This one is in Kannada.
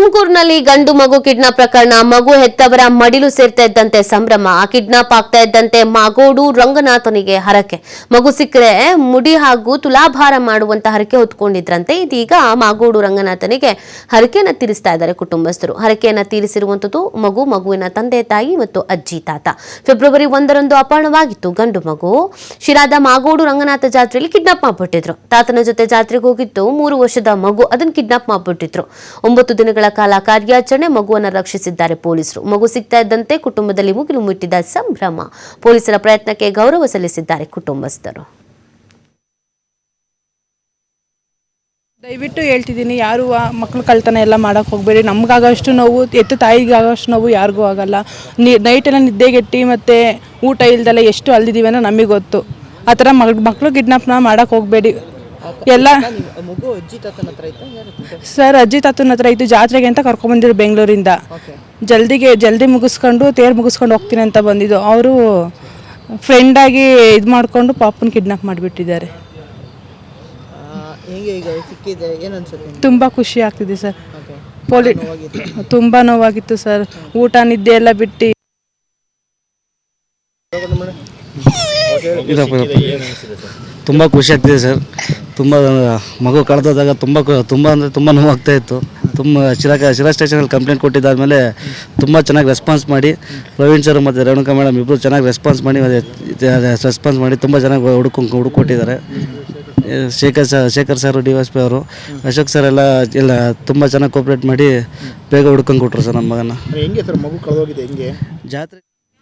ತುಮಕೂರಿನಲ್ಲಿ ಗಂಡು ಮಗು ಕಿಡ್ನಾಪ್ ಪ್ರಕರಣ. ಮಗು ಹೆತ್ತವರ ಮಡಿಲು ಸೇರ್ತಾ ಇದ್ದಂತೆ ಸಂಭ್ರಮ. ಕಿಡ್ನಾಪ್ ಆಗ್ತಾ ಇದ್ದಂತೆ ಮಾಗೋಡು ರಂಗನಾಥನಿಗೆ ಹರಕೆ. ಮಗು ಸಿಕ್ಕರೆ ಮುಡಿ ಹಾಗೂ ತುಲಾಭಾರ ಮಾಡುವಂತ ಹರಕೆ ಹೊತ್ಕೊಂಡಿದ್ರಂತೆ. ಇದೀಗ ಮಾಗೋಡು ರಂಗನಾಥನಿಗೆ ಹರಕೆಯನ್ನ ತೀರಿಸ್ತಾ ಇದ್ದಾರೆ ಕುಟುಂಬಸ್ಥರು. ಹರಕೆಯನ್ನ ತೀರಿಸಿರುವಂತದ್ದು ಮಗುವಿನ ತಂದೆ ತಾಯಿ ಮತ್ತು ಅಜ್ಜಿ ತಾತ. ಫೆಬ್ರವರಿ 1ರಂದು ಅಪಹರಣವಾಗಿತ್ತು ಗಂಡು ಮಗು. ಶಿರಾದ ಮಾಗೋಡು ರಂಗನಾಥ ಜಾತ್ರೆಯಲ್ಲಿ ಕಿಡ್ನಾಪ್ ಮಾಡ್ಬಿಟ್ಟಿದ್ರು. ತಾತನ ಜೊತೆ ಜಾತ್ರೆಗೆ ಹೋಗಿತ್ತು 3 ವರ್ಷದ ಮಗು. ಅದನ್ನ ಕಿಡ್ನಾಪ್ ಮಾಡ್ಬಿಟ್ಟಿದ್ರು. 9 ದಿನಗಳ ಕಾಲ ಕಾರ್ಯಾಚರಣೆ. ಮಗುವನ್ನು ರಕ್ಷಿಸಿದ್ದಾರೆ ಪೊಲೀಸರು. ಮಗು ಸಿಗ್ತಾ ಇದ್ದಂತೆ ಕುಟುಂಬದಲ್ಲಿ ಮುಗಿಲು ಮುಟ್ಟಿದ ಸಂಭ್ರಮ. ಪೊಲೀಸರ ಪ್ರಯತ್ನಕ್ಕೆ ಗೌರವ ಸಲ್ಲಿಸಿದ್ದಾರೆ ಕುಟುಂಬಸ್ಥರು. ದಯವಿಟ್ಟು ಹೇಳ್ತಿದ್ದೀನಿ, ಯಾರು ಮಕ್ಕಳು ಕಳ್ತನ ಎಲ್ಲ ಮಾಡೋಕ್ಕೆ ಹೋಗಬೇಡಿ. ನಮಗಾಗೋಷ್ಟು ನೋವು ಎತ್ತು ತಾಯಿಗಾಗೋಷ್ಟು ನೋವು ಯಾರಿಗೂ ಆಗಲ್ಲ. ನೈಟೆಲ್ಲ ನಿದ್ದೆಗೆಟ್ಟು ಮತ್ತು ಊಟ ಇಲ್ದೆಲ್ಲ ಎಷ್ಟು ಅಲ್ದಿದ್ದೀವಿ ಅನ್ನೋ ನಮಗೆ ಗೊತ್ತು. ಆ ಥರ ಮಕ್ಕಳು ಕಿಡ್ನಾಪ್ನ ಮಾಡೋಕ್ಕೆ ಹೋಗಬೇಡಿ. ಎಲ್ಲ ಸರ್ ಅಜ್ಜಿ ತಾತನ ಹತ್ರ ಇತ್ತು. ಜಾತ್ರೆಗೆ ಅಂತ ಕರ್ಕೊಂಡ್ಬಂದಿದ್ರು ಬೆಂಗಳೂರಿಂದ. ಜಲ್ದಿ ಮುಗಿಸ್ಕೊಂಡು ತೇರು ಮುಗಿಸ್ಕೊಂಡು ಹೋಗ್ತೀನಿ ಅಂತ ಬಂದಿದ್ದು. ಅವರು ಫ್ರೆಂಡಾಗಿ ಇದು ಮಾಡಿಕೊಂಡು ಪಾಪನ ಕಿಡ್ನಾಪ್ ಮಾಡಿಬಿಟ್ಟಿದ್ದಾರೆ. ತುಂಬ ಖುಷಿ ಆಗ್ತಿದೆ ಸರ್. ತುಂಬ ನೋವಾಗಿತ್ತು ಸರ್. ಊಟ ನಿದ್ದೆ ಎಲ್ಲ ಬಿಟ್ಟು ತುಂಬ ಖುಷಿ ಆಗ್ತಿದೆ ಸರ್. ತುಂಬ ಮಗು ಕಳೆದೋದಾಗ ತುಂಬ ಅಂದರೆ ತುಂಬ ನೋವಾಗ್ತಾ ಇತ್ತು. ತುಂಬ ಶಿರಾ ಸ್ಟೇಷನಲ್ಲಿ ಕಂಪ್ಲೇಂಟ್ ಕೊಟ್ಟಿದ್ದಾದಮೇಲೆ ತುಂಬ ಚೆನ್ನಾಗಿ ರೆಸ್ಪಾನ್ಸ್ ಮಾಡಿ ಪ್ರವೀಣ್ ಸರ್ ಮತ್ತು ರೇಣುಕಾ ಮೇಡಮ್ ಇಬ್ಬರು ಚೆನ್ನಾಗಿ ರೆಸ್ಪಾನ್ಸ್ ಮಾಡಿ ತುಂಬ ಚೆನ್ನಾಗಿ ಹುಡುಕೊಟ್ಟಿದ್ದಾರೆ. ಶೇಖರ್ ಸರ್ DSP ಅವರು, ಅಶೋಕ್ ಸರ್ ಎಲ್ಲ ತುಂಬ ಚೆನ್ನಾಗಿ ಕೋಪ್ರೇಟ್ ಮಾಡಿ ಬೇಗ ಹುಡ್ಕೊಂಡು ಕೊಟ್ಟರು ಸರ್ ನಮ್ಮ ಮಗನ. ಹೆಂಗೆ ಸರ್ ಮಗು ಕಳೆದೋಗಿದೆ ಹೆಂಗೆ? ಜಾತ್ರೆ